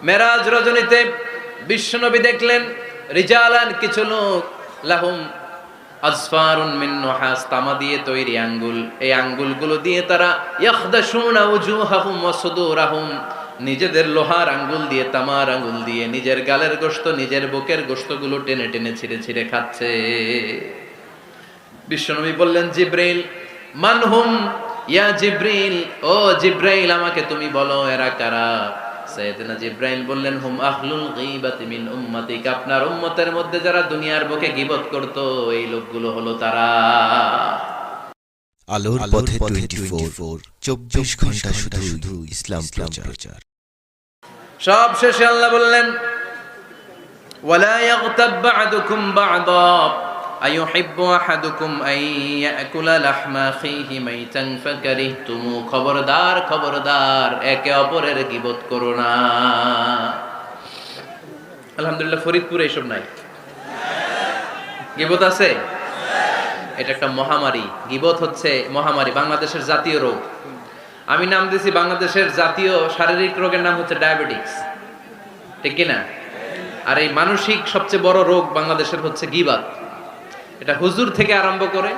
মেরাজ রজনীতে বিশ্বনবী দেখলেন রিজালান কিছু লোক লাহুম আজফারুন মিন নুহাস, তামা দিয়ে তৈরি আঙ্গুল, এই আঙ্গুলগুলো দিয়ে তারা ইয়াখদাশুনা উজুহাহুম ওয়া সুদুরাহুম, নিজেদের লোহার আঙ্গুল দিয়ে তামার আঙ্গুল দিয়ে নিজের গালের গোশত নিজের বুকের গোশতগুলো টেনে টেনে ছিঁড়ে ছিঁড়ে খাচ্ছে। বিশ্বনবী বললেন জিব্রাইল মানহুম ইয়া জিব্রাইল, ও জিব্রাইল আমাকে তুমি বলো এরা কারা। সাইয়েদনা জিব্রাইল বললেন হুম আহলুল গীবাতি মিন উম্মতিক, আপনার উম্মতের মধ্যে যারা দুনিয়ার বুকে গীবত করত এই লোকগুলো হলো তারা। আলোর পথে 24 ঘন্টা শুধু ইসলাম প্রচার। সব শেষে আল্লাহ বললেন ওয়ালা ইয়াগতাব বা'দুকুম বা'দা আইয়ুহিব্বু আহাদুকুম আন ইয়াকুলা লাহমা আখিহি মাইতান ফাকারিহতুমু, খবরদার খবরদার একে অপরের গীবত করো না। আলহামদুলিল্লাহ ফরিদপুরে এসব নাই, গীবত আছে। এটা একটা মহামারী, গীবত হচ্ছে মহামারী, বাংলাদেশের জাতীয় রোগ। আমি নাম দিয়েছি বাংলাদেশের জাতীয় শারীরিক রোগের নাম হচ্ছে ডায়াবেটিক্স, ঠিক কিনা? আর এই মানসিক সবচেয়ে বড় রোগ বাংলাদেশের হচ্ছে গীবত। এটা হুজুর থেকে আরম্ভ করে,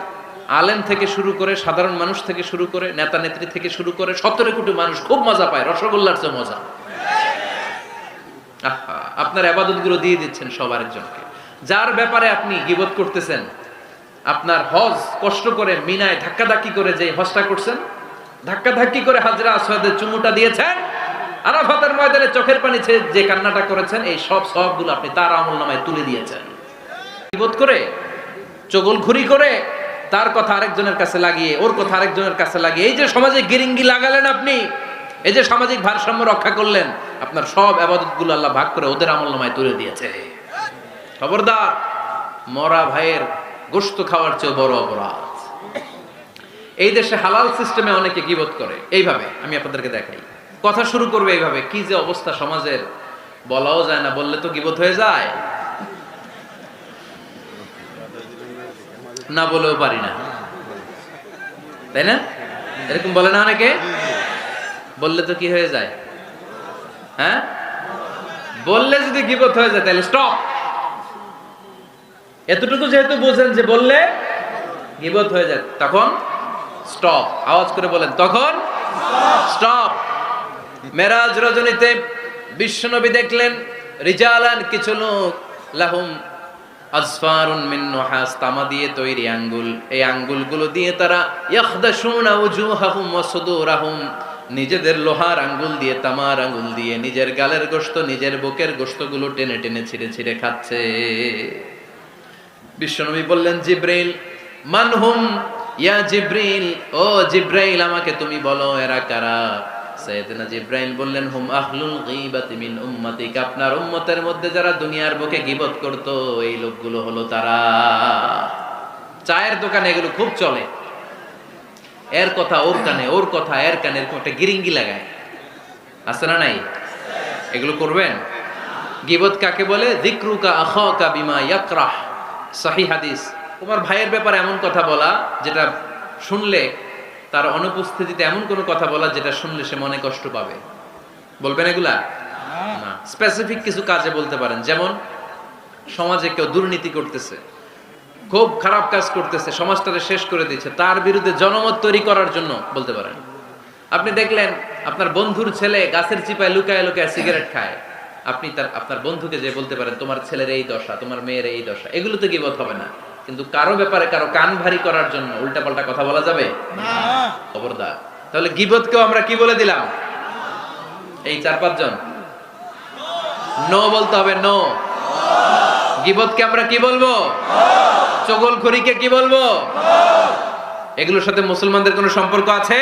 আলেম থেকে শুরু করে, সাধারণ মানুষ থেকে শুরু করে, নেতা নেত্রী থেকে শুরু করে 17 কোটি মানুষ খুব মজা পায়, রসগোল্লার চেয়ে মজা। আপনার ইবাদত গুলো দিয়ে দিচ্ছেন সব আরেকজনকে, যার ব্যাপারে আপনি গীবত করতেছেন। আপনার হজ কষ্ট করে মিনায় ধাক্কাধাক্কি করে যে হজটা করছেন, ধাক্কাধাক্কি করে হাজরা আসওয়াদের চুমুটা দিয়েছেন, আরাফাতের ময়দানে চোখের পানি ছেড়ে যে কান্নাটা করেছেন, এই সব সবগুলো আপনি তার আমলনামায় তুলে দিয়েছেন। গীবত করে, চগলখুরি করে, তার কথা আরেকজনের কাছে লাগিয়ে, ওর কথা আরেকজনের কাছে লাগিয়ে, এই যে সমাজে গিরিঙ্গি লাগালেন আপনি, এই যে সামাজিক ভারসাম্য রক্ষা করলেন, আপনার সব ইবাদতগুলো আল্লাহ ভাগ করে ওদের আমলনামায় তুলে দিয়েছে। খবরদার, মরা ভাইয়ের গোশত খাওয়ার চেয়ে বড় অপরাধ। এই দেশে হালাল সিস্টেমে অনেকে গীবত করে এইভাবে, আমি আপনাদেরকে দেখাই। কথা শুরু করবে এইভাবে, কি যে অবস্থা সমাজের, বলাও যায় না, বললে তো গীবত হয়ে যায়, না বলেও পারি না, তাই না? এরকম বলে না অনেকে, বললে তো কি হয়ে যায়? হ্যাঁ, বললে যদি গীবত হয়ে যায় তাহলে স্টপ। এতটুকু যেহেতু বোঝেন যে বললে গীবত হয়ে যায়, তখন স্টপ। আওয়াজ করে বলেন, তখন স্টপ। মেরাজ রজনীতে বিশ্বনবী দেখলেন রিজালান কিছু লোক লাহুম আজফারুন মিন নুহাস, তামা দিয়ে তৈরি আঙ্গুল, এই আঙ্গুলগুলো দিয়ে তারা ইয়াখদাশুনা উজুহাহুম ওয়া সুদুরাহুম, নিজেদের লোহার আঙ্গুল দিয়ে তামার আঙ্গুল দিয়ে নিজের গালের গোশত নিজের বুকের গোশতগুলো টেনে টেনে ছিঁড়ে ছিঁড়ে খাচ্ছে। বিশ্বনবী বললেন জিব্রাইল মানহুম ইয়া জিব্রাইল, ও জিব্রাইল আমাকে তুমি বলো এরা কারা। সাইয়েদনা জিব্রাইল বললেন হুম আহলুল গীবাতি মিন উম্মতিক, আপনার উম্মতের মধ্যে যারা দুনিয়ার বুকে গীবত করত এই লোকগুলো হলো তারা। চায়ের দোকানে এগুলো খুব চলে, এর কথা ওর কানে, ওর কথা এর কানে, এরকম একটা গিরিঙ্গি লাগায়, আছে না নাই? এগুলো করবেন। গীবত কাকে বলে? যিকরুকা আখাকা বিমা ইয়াকরাহ, সহিহ হাদিস। তোমার ভাইয়ের ব্যাপারে এমন কথা বলা যেটা শুনলে, তার অনুপস্থিতিতে এমন কোনো কথা বলা যেটা শুনলে সে মনে কষ্ট পাবে, বলবেন এগুলা? না, স্পেসিফিক কিছু কাজে বলতে পারেন। যেমন সমাজে কেউ দুর্নীতি করতেছে, খুব খারাপ কাজ করতেছে, সমাজটাকে শেষ করে দিচ্ছে, তার বিরুদ্ধে জনমত তৈরি করার জন্য বলতে পারেন। আপনি দেখলেন আপনার বন্ধুর ছেলে গাছের চিপায় লুকায় লুকায় সিগারেট খায়, আপনি আপনার বন্ধুকে যে বলতে পারেন তোমার ছেলের এই দশা, তোমার মেয়ের এই দশা, এগুলো তো গীবত হবে না। কিন্তু কারো ব্যাপারে কারো কান ভারী করার জন্য উল্টাপাল্টা কথা বলা যাবে না, খবরদার। তাহলে গীবতকেও আমরা কি বলে দিলাম? এই 4-5 জন নো বলতে হবে, নো। গীবতকে আমরা কি বলবো? চগলখুরিকে কি বলবো? এগুলোর সাথে মুসলমানদের কোনো সম্পর্ক আছে?